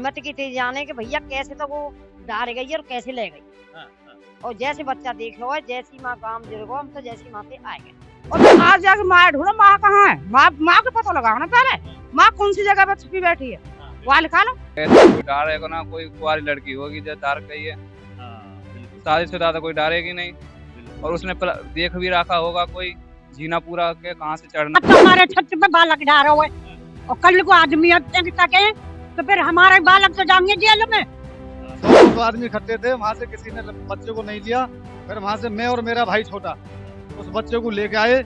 हिम्मत की थी जाने कि भैया कैसे तो वो डाल गई और कैसे ले गई। और जैसे बच्चा देख लो है, जैसी माँ काम दिलगो, हम तो जैसी माँ पे आए गए। और तो आज जाके माँ ढूंढो, माँ कहाँ है? माँ को पता लगाओ ना पहले, माँ कौन सी जगह पे छुपी बैठी है, वहाँ लिखा लो। कोई डारेगा ना, कोई कुंवारी लड़की होगी जो डार गई है, शादीशुदा तो कोई डारेगी नहीं। और उसने देख भी रखा होगा कोई जीना पूरा के कहाँ से चढ़ना। अब तो हमारे छत पे बालक डारा हुआ है और कल को आदमी तके तो फिर हमारे बालक तो जाएंगे जेल में। तो आदमी इकट्ठे थे, वहाँ से किसी ने बच्चे को नहीं लिया, फिर वहाँ से मैं और मेरा भाई छोटा उस बच्चे को लेके आए,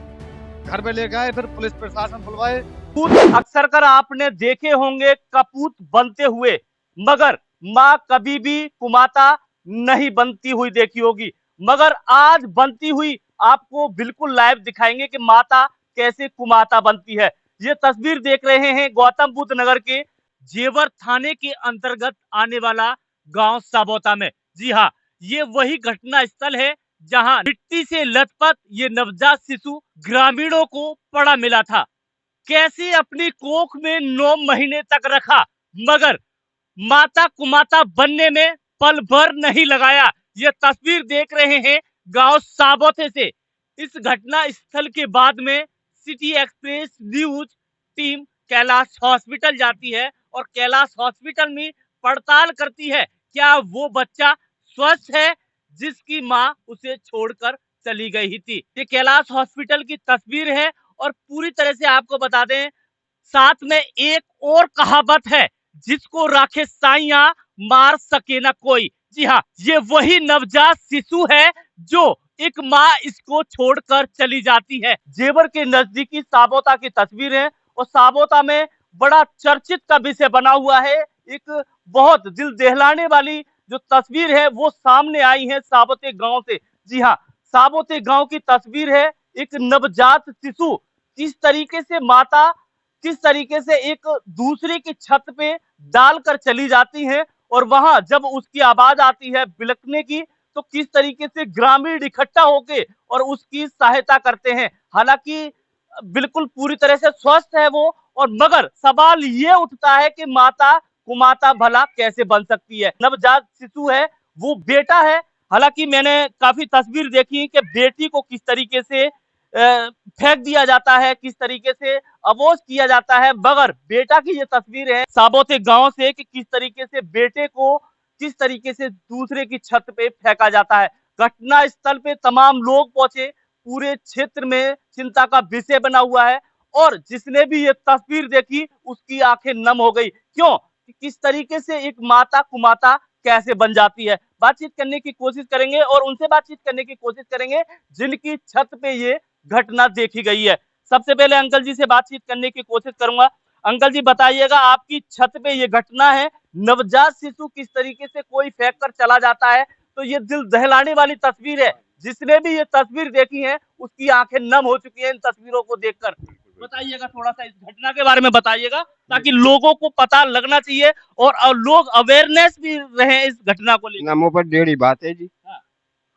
घर पे लेके आए, फिर पुलिस प्रशासन बुलवाए। अक्सर कर आपने देखे होंगे कपूत बनते हुए, मगर माँ कभी भी कुमाता नहीं बनती हुई देखी होगी। मगर आज बनती हुई आपको बिल्कुल लाइव दिखाएंगे कि माता कैसे कुमाता बनती है। ये तस्वीर देख रहे हैं गौतम बुद्ध नगर के जेवर थाने के अंतर्गत आने वाला गांव साबोता में। जी हाँ, ये वही घटना स्थल है जहां मिट्टी से लथपथ ये नवजात शिशु ग्रामीणों को पड़ा मिला था। कैसे अपनी कोख में 9 महीने तक रखा, मगर माता कुमाता बनने में पल भर नहीं लगाया। ये तस्वीर देख रहे हैं गांव साबोते से। इस घटना स्थल के बाद में city express news team Kailash hospital जाती है और कैलाश हॉस्पिटल में पड़ताल करती है क्या वो बच्चा स्वस्थ है जिसकी माँ उसे छोड़कर चली गई थी। ये कैलाश हॉस्पिटल की तस्वीर है और पूरी तरह से आपको बता दें, साथ में एक और कहावत है, जिसको राखे साइया मार सके ना कोई। जी हाँ, ये वही नवजात शिशु है जो एक माँ इसको छोड़कर चली जाती है। जेवर के नजदीकी साबोता की तस्वीर है और साबोता में बड़ा चर्चित का विषय बना हुआ है। एक बहुत दिल दहलाने वाली जो तस्वीर है वो सामने आई है साबोते गांव से। जी हाँ, साबोते गांव की तस्वीर है। एक नवजात शिशु किस तरीके से माता किस तरीके से एक दूसरे की छत पे डालकर चली जाती है और वहां जब उसकी आवाज आती है बिलखने की तो किस तरीके से ग्रामीण इकट्ठा होके और उसकी सहायता करते हैं। हालांकि बिल्कुल पूरी तरह से स्वस्थ है वो, और मगर सवाल ये उठता है कि माता कुमाता भला कैसे बन सकती है। नवजात शिशु है, वो बेटा है। हालांकि मैंने काफी तस्वीर देखी कि बेटी को किस तरीके से फेंक दिया जाता है, किस तरीके से अबोज किया जाता है, मगर बेटा की ये तस्वीर है साबोते गांव से कि किस तरीके से बेटे को किस तरीके से दूसरे की छत पे फेंका जाता है। घटना स्थल पे तमाम लोग पहुंचे, पूरे क्षेत्र में चिंता का विषय बना हुआ है और जिसने भी ये तस्वीर देखी उसकी आंखें नम हो गई। क्यों? किस तरीके से एक माता कुमाता कैसे बन जाती है। बातचीत करने की कोशिश करेंगे और उनसे बातचीत करने की कोशिश करेंगे जिनकी छत पे ये घटना देखी गई है। सबसे पहले अंकल जी से बातचीत करने की कोशिश करूंगा। अंकल जी बताइएगा, आपकी छत पे ये घटना है, नवजात शिशु किस तरीके से कोई फेंक कर चला जाता है, तो ये दिल दहलाने वाली तस्वीर है। जिसने भी ये तस्वीर देखी है उसकी आंखें नम हो चुकी है इन तस्वीरों को देखकर। बताइएगा थोड़ा सा इस घटना के बारे में बताइएगा, ताकि लोगों को पता लगना चाहिए और लोग अवेयरनेस भी रहे इस घटना को लेकर। नामों पर डेढ़ी बात है जी। हाँ।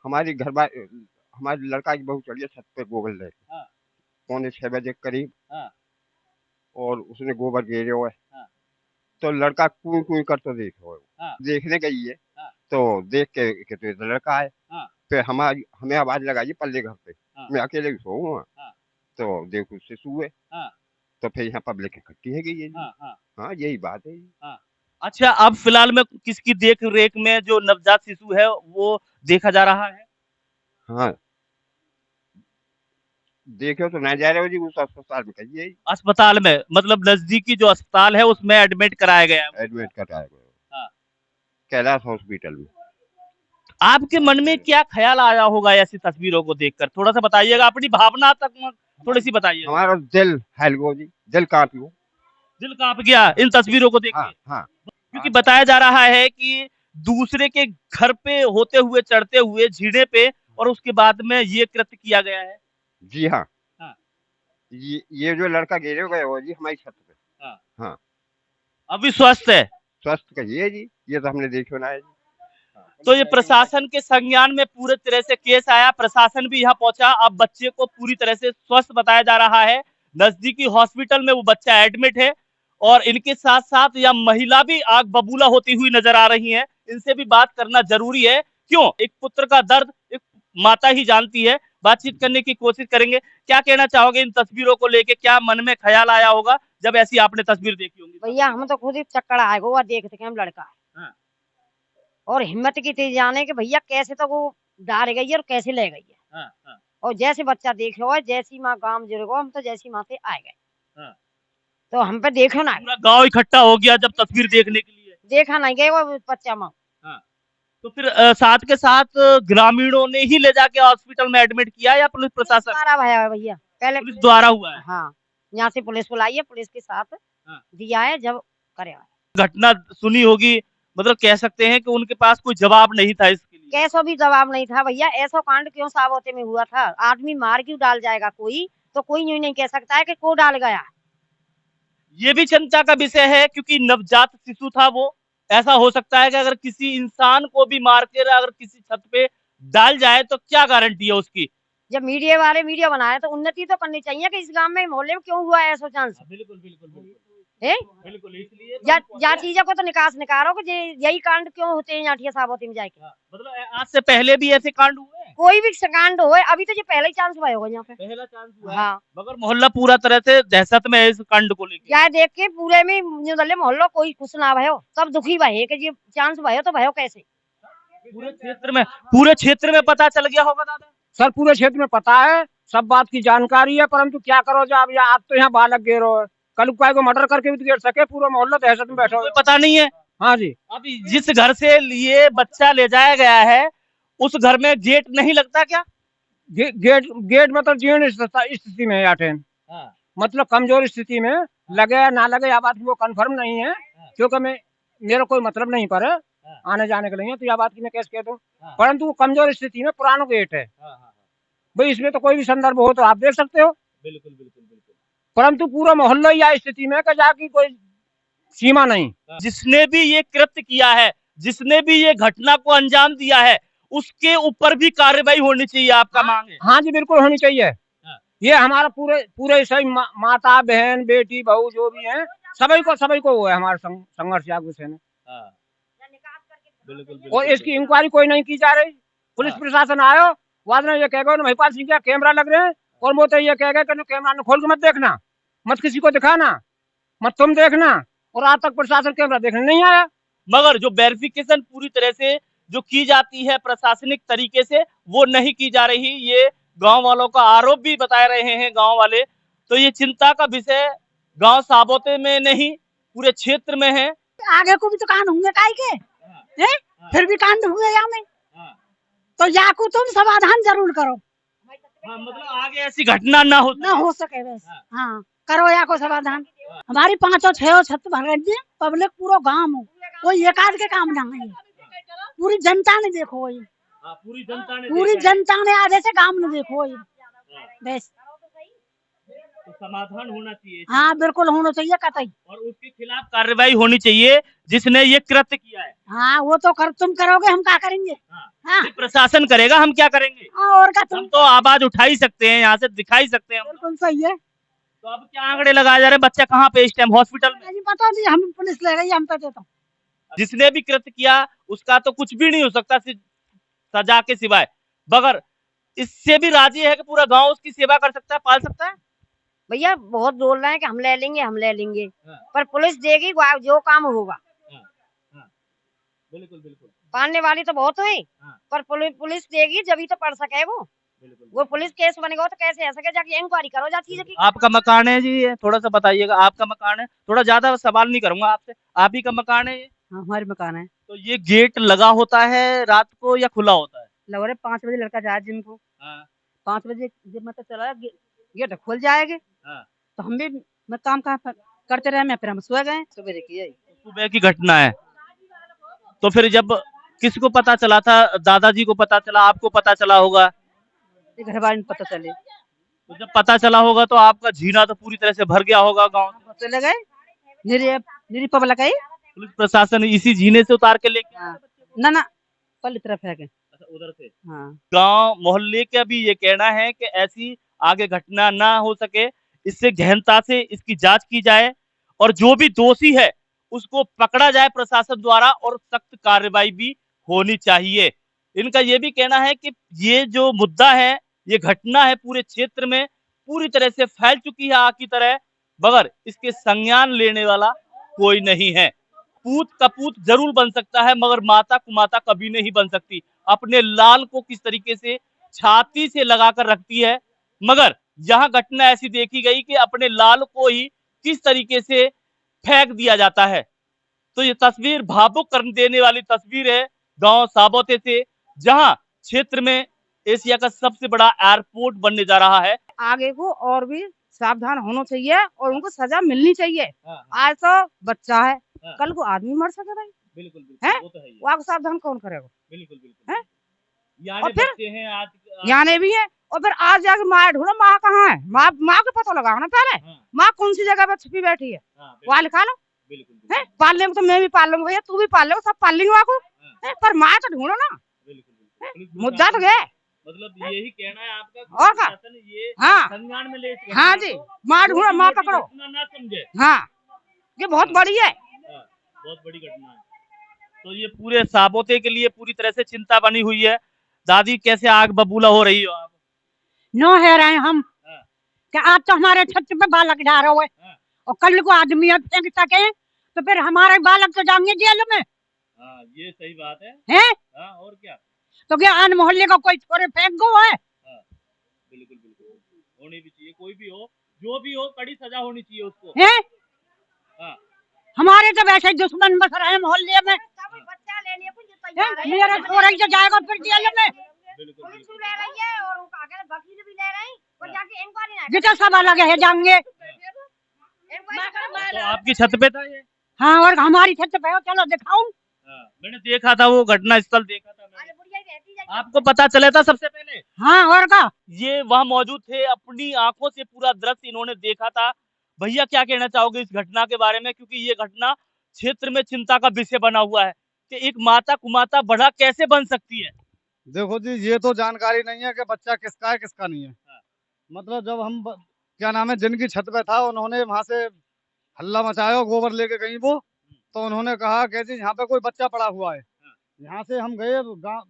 हमारी घर बार हमारे लड़का की बहू चढ़ी है छत पे गोबर ले, हाँ। 6:45 बजे करीब। हाँ। और उसने गोबर घेरे हुए। हाँ। तो लड़का कूं कूं कर तो देख रहे हो। हाँ। देखने गई है। हाँ। तो देख के तो ये तो लड़का है। हाँ। फिर हमें आवाज लगाई पल्ले घर पे। हाँ। मैं अकेले सो हूँ। हाँ। तो देखो उससे सुए। हाँ। तो फिर यहाँ पब्लिक इकट्ठी है गई है। हाँ। हाँ। हाँ यही बात है। हाँ। अच्छा, अब फिलहाल में किसकी देख रेख में जो नवजात शिशु है वो देखा जा रहा है? हाँ देखो तो नहीं जा रहे हो जी, उस अस्पताल में कहिए। अस्पताल में मतलब नजदीकी जो अस्पताल है उसमें एडमिट कराया गया है। एडमिट कराया गया। हाँ। कैलाश हॉस्पिटल में। आपके मन में क्या ख्याल आया होगा ऐसी तस्वीरों को देखकर? थोड़ा सा बताइएगा, अपनी भावना तक थोड़ी सी बताइएगा। हमारा दिल हिल जी, दिल कांप गया। दिल कांप गया इन तस्वीरों को देख के। हाँ। हाँ। क्योंकि बताया जा रहा है कि दूसरे के घर पे होते हुए चढ़ते हुए झीड़े पे और उसके बाद में ये कृत्य किया गया है। जी हाँ। हाँ। ये जो लड़का गिरे गए हो जी हमारी छत पे। हाँ। हाँ। अभी स्वस्थ है? स्वस्थ कहिए जी, ये तो हमने देखो ना है जी। तो ये प्रशासन के संज्ञान में पूरे तरह से केस आया, प्रशासन भी यहाँ पहुंचा। अब बच्चे को पूरी तरह से स्वस्थ बताया जा रहा है, नजदीकी हॉस्पिटल में वो बच्चा एडमिट है और इनके साथ साथ यह महिला भी आग बबूला होती हुई नजर आ रही है। इनसे भी बात करना जरूरी है। क्यों? एक पुत्र का दर्द एक माता ही जानती है। बातचीत करने की कोशिश करेंगे। क्या कहना चाहोगे इन तस्वीरों को लेके? क्या मन में ख्याल आया होगा जब ऐसी आपने तस्वीर देखी होंगी? भैया हम तो खुद ही चक्कर आएगा वो देखते कि हम लड़का है। हाँ। और हिम्मत की थी जाने कि भैया कैसे तो वो डाल गई है और कैसे ले गई है। हाँ, हाँ, और जैसे बच्चा देख लो है, जैसी माँ काम जुड़ो हम तो जैसी माँ से आए गए। हाँ। तो हम पे देखो ना, पूरा गांव इकट्ठा हो गया जब तस्वीर देखने के लिए। देखा नहीं गए वो बच्चा माँ। तो फिर साथ के साथ ग्रामीणों ने ही ले जाके हॉस्पिटल में एडमिट किया या पुलिस प्रशासन? द्वारा भया है भैया, पहले पुलिस द्वारा हुआ है। हाँ, यहाँ से पुलिस बुलाई है, पुलिस के साथ हाँ। दिया है जब करे। घटना सुनी होगी, मतलब कह सकते हैं कि उनके पास कोई जवाब नहीं था इसके लिए। कैसो भी जवाब नहीं था भैया। ऐसा कांड क्यों साबोते में हुआ था? आदमी मार क्यों डाल जाएगा कोई? तो कोई यूं नहीं कह सकता है कि को डाल गया। ये भी चिंता का विषय है क्योंकि नवजात शिशु था वो। ऐसा हो सकता है कि अगर किसी इंसान को भी मार कर अगर किसी छत पे डाल जाए तो क्या गारंटी है उसकी? जब मीडिया वाले वीडियो बनाए तो उन्नति तो करनी चाहिए कि इस गांव में मोहल्ले में क्यों हुआ है ऐसा चांस बिल्कुल बिल्कुल बिल्कुल है। बिल्कुल, इसलिए या चीजों को तो निकालो कि यही कांड क्यों होते हैं यहाँ साबोती में जाके। मतलब आज से पहले भी ऐसे कांड हुए हैं? कोई भी कांड हो, अभी तो ये पहला ही चांस हुआ होगा यहाँ पे। पहला चांस हुआ है। हाँ, मगर मोहल्ला पूरा तरह से दहशत में है इस कांड को लेकर। क्या देख के पूरे में मोहल्ला कोई खुश ना भयो, सब दुखी भये कि ये चांस भयो तो भयो कैसे। पूरे क्षेत्र में पता चल गया होगा दादा? सर पूरे क्षेत्र में पता है, सब बात की जानकारी है, परंतु क्या करो जब आप तो यहाँ बालक गिरो है, कल को मर्डर करके भी तो गिर सके, पूरा मोहल्ला दहशत में बैठा कोई पता नहीं है। हाँ जी। अब जिस घर से ये बच्चा ले जाया गया है उस घर में गेट नहीं लगता क्या? गेट मतलब जीर्ण स्थिति में है याटेन, मतलब कमजोर स्थिति में लगे या ना लगे या बात की वो कंफर्म नहीं है, क्योंकि मेरा कोई मतलब नहीं पर आने जाने के लिए, तो यह बात की मैं कैसे कह दूं, परंतु वो कमजोर स्थिति में पुराना गेट है भाई, इसमें तो कोई भी संदर्भ हो तो आप देख सकते हो। बिल्कुल बिल्कुल बिल्कुल। परंतु पूरा मोहल्ला या स्थिति में जाकी कोई सीमा नहीं। जिसने भी ये कृत्य किया है, जिसने भी ये घटना को अंजाम दिया है, उसके ऊपर भी कार्रवाई होनी चाहिए, आपका मांग है? हाँ जी बिल्कुल होनी चाहिए। ये हमारा पूरे सही माता बहन बेटी बहू जो भी है सभी को वो है हमारा संघर्ष जागरूक है। और इसकी इंक्वायरी कोई नहीं की जा रही। पुलिस प्रशासन आयो बाद में ये कह गए महिपाल सिंह का कैमरा लग रहे हैं और वो तो ये कह गए कि कैमरा ने खोल के मत देखना, मत किसी को दिखाना, मत तुम देखना, और आज तक प्रशासन कैमरा देखने नहीं आया। मगर जो वेरिफिकेशन पूरी तरह से जो की जाती है प्रशासनिक तरीके से वो नहीं की जा रही, ये गांव वालों का आरोप भी बता रहे हैं गांव वाले। तो ये चिंता का विषय गांव साबोते में नहीं पूरे क्षेत्र में है। आगे को भी तो कांड होंगे काहे के हैं? फिर भी कांड हुए यहाँ में, तो या को तुम समाधान जरूर करो। मतलब आगे ऐसी घटना ना हो सके बस। हाँ करो या को समाधान। हमारी 5-6 छत भर गई, पब्लिक पूरा गांव हो, कोई एक आध के काम ना है, पूरी जनता ने देखो, पूरी जनता ने आधे से गांव ने देखो बस। तो समाधान होना चाहिए। हाँ बिल्कुल होना चाहिए कतई, और उसके खिलाफ कार्रवाई होनी चाहिए जिसने ये कृत्य किया है। हाँ वो तो तुम करोगे, हम क्या करेंगे? हाँ। प्रशासन करेगा, हम क्या करेंगे? और क्या, हम तो आवाज उठा ही सकते हैं, यहाँ से दिखा ही सकते हैं। बिल्कुल सही है। तो अब क्या आंकड़े लगाए जा रहे हैं? बच्चा कहाँ पे इस टाइम? हॉस्पिटल में? नहीं पता नहीं, हम पुलिस ले गई, हम तो देता। जिसने भी कृत्य किया उसका तो कुछ भी नहीं हो सकता सजा के सिवाय, मगर इससे भी राजी है कि पूरा गांव उसकी सेवा कर सकता है, पाल सकता है। भैया बहुत बोल रहे हैं कि हम ले लेंगे, पर पुलिस देगी जो काम होगा। बिल्कुल बिल्कुल। पालने वाली तो बहुत हुई, पर पुलिस देगी जब ही तो पढ़ सके वो पुलिस केस बनेगा तो कैसे आ सके, जाके इंक्वायरी करो जा चीज की। आपका मकान है जी? थोड़ा सा बताइएगा। आपका मकान है? थोड़ा ज्यादा सवाल नहीं करूंगा आपसे, आप ही का मकान है ये? हाँ हमारे मकान है। तो ये गेट लगा होता है रात को या खुला होता है? लग रहा 5 बजे लड़का जाए जिम को, 5 बजे जब मतलब चला गेट खुल जाएगा, तो हम भी काम करते रहे, मैं फिर हम सो गए। सुबह की घटना है, तो फिर जब किसको पता चला था? दादाजी को पता चला, आपको पता चला होगा? घर वाले ने पता चले। तो जब पता चला होगा तो आपका जीना तो पूरी तरह से भर गया होगा गांव। चले गए निरी पब्लिक आई, पुलिस प्रशासन इसी जीने से उतार के लेके ना पल्ली तरफ है उधर से। हाँ। गांव मोहल्ले का भी ये कहना है कि ऐसी आगे घटना ना हो सके, इससे गहनता से इसकी जांच की जाए और जो भी दोषी है उसको पकड़ा जाए प्रशासन द्वारा और सख्त कार्रवाई भी होनी चाहिए। इनका ये भी कहना है कि ये जो मुद्दा है, ये घटना है पूरे क्षेत्र में पूरी तरह से फैल चुकी है आग की तरह, मगर इसके संज्ञान लेने वाला कोई नहीं है। पूत कपूत जरूर बन सकता है मगर माता कुमाता कभी नहीं बन सकती। अपने लाल को किस तरीके से छाती से लगाकर रखती है, मगर यहाँ घटना ऐसी देखी गई कि अपने लाल को ही किस तरीके से फेंक दिया जाता है। तो ये तस्वीर भावुक कर देने वाली तस्वीर है गांव साबोते से, जहां क्षेत्र में एशिया का सबसे बड़ा एयरपोर्ट बनने जा रहा है। आगे को और भी सावधान होना चाहिए और उनको सजा मिलनी चाहिए। आज तो बच्चा है, कल को आदमी मर सके भाई। बिल्कुल है? वो तो है ही। वो आपको सावधान कौन करेगा? बिल्कुल बिल्कुल। हैं? यानी और फिर बच्चे हैं आज याने भी है और फिर आज जाके माँ ढूंढो, माँ कहाँ है? माँ को पता लगाओ ना पहले। माँ कौन सी जगह पर छुपी बैठी है, वहाँ लिखा लो। है पालने में तो मैं भी पाल लूंगा भैया, तू भी पाल लो, सब पाल लेंगे वहाँ को। पर माँ तो ढूंढो ना। मुद्दा तो गया। मतलब यही कहना है आपका और क्या? ये हाँ संज्ञान में ले हाँ जी, माँ ढूंढो, माँ पकड़ो। ना समझे। हाँ ये बहुत बड़ी है, बहुत बड़ी घटना है। तो ये पूरे साबोते के लिए पूरी तरह से चिंता बनी हुई है। दादी कैसे आग बबूला हो रही हो आप? नो है रहे हम कि आज तो हमारे छत पे बालक जा रहे हुए और कल को आदमी अब फेंक सके तो फिर हमारे बालक तो जाएंगे जेल में। ये सही बात है। हैं? और क्या? तो क्या आन मोहल्ले का कोई छोरे फेंक गो है? बिल्कुल बिल्कुल होनी भी चाहिए, कोई भी हो जो भी हो कड़ी सजा होनी चाहिए उसको। हैं? हमारे तो वैसे दुश्मन बस रहे मोहल्ले में। बच्चा लेने को जो तैयार है, मेरा छोरा ही तो जाएगा फिर जेल में। पुलिस भी ले रही है और उनका आगे वकील भी ले रहे हैं और जाके इंक्वायरी ना जितना सब अलग है जाएंगे। तो आपकी छत पे था ये? हाँ और हमारी छत पे हो, चलो दिखाऊं। मैंने देखा था, वो घटना स्थल देखा था मैंने। आपको पता चला था सबसे पहले? हाँ और का ये वहाँ मौजूद थे, अपनी आंखों से पूरा दृश्य इन्होंने देखा था। भैया क्या कहना चाहोगे इस घटना के बारे में, क्योंकि ये घटना क्षेत्र में चिंता का विषय बना हुआ है कि एक माता कुमाता बड़ा कैसे बन सकती है? देखो जी, ये तो जानकारी नहीं है कि बच्चा किसका है किसका नहीं है। मतलब जब हम क्या नाम है जिनकी छत पे था, उन्होंने वहां से हल्ला मचाया, गोबर लेके गई वो, तो उन्होंने कहा कि जी यहाँ पे कोई बच्चा पड़ा हुआ है। यहाँ से हम गए,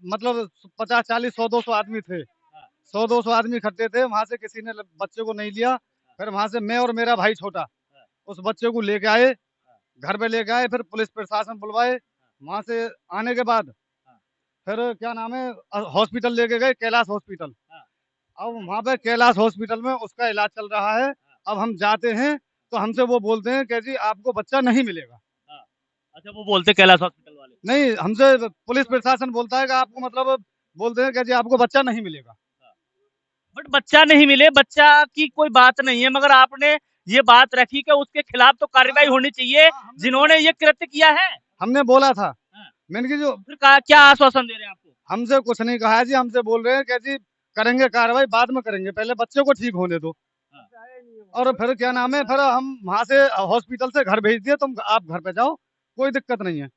मतलब 50 40 100 200 आदमी थे, 100 200 आदमी इकट्ठे थे। वहां से किसी ने बच्चे को नहीं लिया, फिर वहां से मैं और मेरा भाई छोटा उस बच्चे को लेके आए, घर पे लेके आए, फिर पुलिस प्रशासन बुलवाए। वहां से आने के बाद फिर क्या नाम है हॉस्पिटल लेके गए, कैलाश हॉस्पिटल। अब वहाँ पे कैलाश हॉस्पिटल में उसका इलाज चल रहा है। अब हम जाते हैं तो हमसे वो बोलते हैं कि जी आपको बच्चा नहीं मिलेगा। अच्छा, वो बोलते कैलाश हॉस्पिटल वाले? नहीं, हमसे पुलिस प्रशासन बोलता है कि आपको मतलब बोलते हैं कि जी आपको बच्चा नहीं मिलेगा। बट बच्चा नहीं मिले, बच्चा की कोई बात नहीं है, मगर आपने ये बात रखी कि उसके खिलाफ तो कार्रवाई होनी चाहिए जिन्होंने ये कृत्य किया है। हमने बोला था, मैंने कि जो फिर क्या आश्वासन दे रहे हैं आपको? हमसे कुछ नहीं कहा है जी, हमसे बोल रहे हैं कि जी करेंगे कार्रवाई, बाद में करेंगे, पहले बच्चे को ठीक होने दो। और फिर क्या नाम है, फिर हम वहाँ से हॉस्पिटल से घर भेज दिए, तुम आप घर पे जाओ, कोई दिक्कत नहीं है।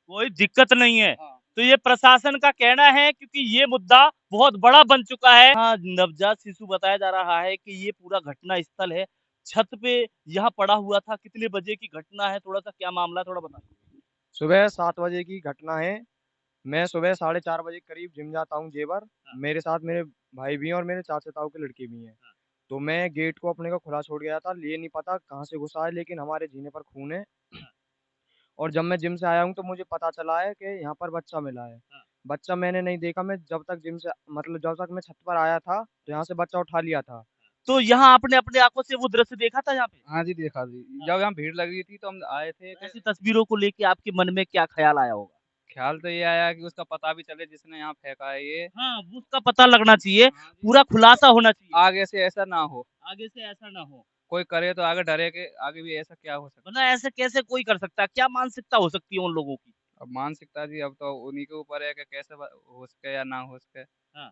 कोई दिक्कत नहीं है। तो ये प्रशासन का कहना है, क्योंकि ये मुद्दा बहुत बड़ा बन चुका है। हाँ, नवजात शिशु बताया जा रहा है कि ये पूरा घटना स्थल है, छत पे यहाँ पड़ा हुआ था। कितने बजे की घटना है, थोड़ा सा क्या मामला है, थोड़ा बताइए। सुबह 7 बजे की घटना है। मैं सुबह 4:30 बजे करीब जिम जाता हूँ जेवर। मेरे साथ मेरे भाई भी हैं और मेरे चाचा ताऊ के लड़के भी हैं। तो मैं गेट को अपने को खुला छोड़ गया था, ये नहीं पता कहाँ से घुसा है, लेकिन हमारे जीने पर खून है। और जब मैं जिम से आया हूँ तो मुझे पता चला है कि यहाँ पर बच्चा मिला है। बच्चा मैंने नहीं देखा, मैं जब तक जिम से मतलब जब तक मैं छत पर आया था तो यहाँ से बच्चा उठा लिया था। तो यहाँ आपने अपने आंखों से वो दृश्य देखा था यहाँ पे? हाँ जी, देखा जी। जब यहाँ भीड़ लगी थी तो हम आए थे। ऐसी तस्वीरों को लेके आपके मन में क्या ख्याल आया होगा? ख्याल तो ये आया कि उसका पता भी चले जिसने यहाँ फेंका है ये। हाँ, उसका पता लगना चाहिए, पूरा खुलासा होना चाहिए। आगे से ऐसा ना हो, आगे से ऐसा ना हो, कोई करे तो आगे डरे के आगे भी ऐसा क्या हो सकता है। वरना ऐसे कैसे कोई कर सकता है? क्या मानसिकता हो सकती है उन लोगों की? अब मानसिकता जी अब तो उन्हीं के ऊपर है कि कैसे हो सके या ना हो सके। हाँ।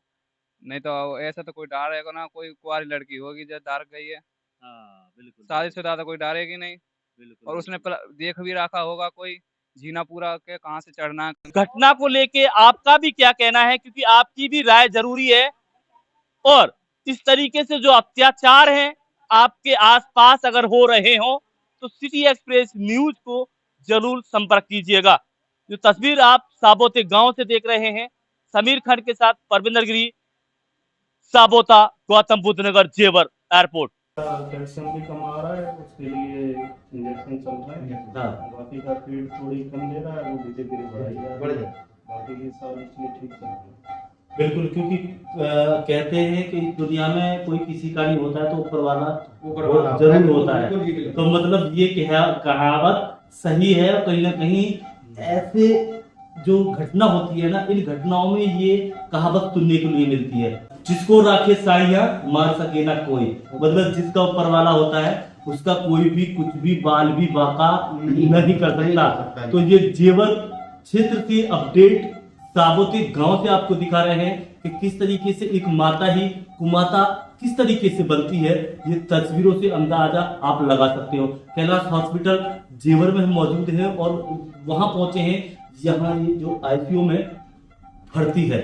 नहीं तो ऐसा तो कोई डालेगा ना, कोई कुंवारी लड़की होगी जो डार गई है। हाँ, बिल्कुल। शादीशुदा तो कोई डालेगी नहीं। बिल्कुल। और उसने देख भी रखा होगा कोई जीना पूरा के कहाँ से चढ़ना है। घटना को लेके आपका भी क्या कहना है, क्योंकि आपकी भी राय जरूरी है। और इस तरीके से जो अत्याचार हैं आपके आसपास अगर हो रहे हो तो सिटी एक्सप्रेस न्यूज को जरूर संपर्क कीजिएगा। जो तस्वीर आप साबोते गांव से देख रहे हैं, समीर खंड के साथ परविंदर गिरी, साबोता, गौतम बुद्ध नगर, जेवर एयरपोर्ट। कैल्शियम भी कम आ रहा है, उसके लिए इंजेक्शन चल रहा है। बाकी का फीड थोड़ी कम दे रहा है, वो धीरे धीरे बढ़ जाएगा। बाकी के सब इसलिए ठीक चल रहा है। बिल्कुल, क्योंकि कहते हैं कि दुनिया में कोई किसी का नहीं होता है तो ऊपर वाला जरूर होता है। तो मतलब ये कहावत सही है। कहीं ना कहीं ऐसे जो घटना होती है ना, इन घटनाओं में ये कहावत सुनने के लिए मिलती है, जिसको राखे साइया मार सके ना कोई। मतलब जिसका ऊपर वाला होता है उसका कोई भी कुछ भी बाल भी बाका नहीं कर सकता। तो ये जेवर क्षेत्र से अपडेट साबोते गांव से आपको दिखा रहे हैं कि किस तरीके से एक माता ही कुमाता किस तरीके से बनती है। ये तस्वीरों से अंदाजा आप लगा सकते हो। कैलाश हॉस्पिटल जेवर में हम मौजूद हैं और वहां पहुंचे हैं, यहाँ ये जो आईसीयू में भर्ती है।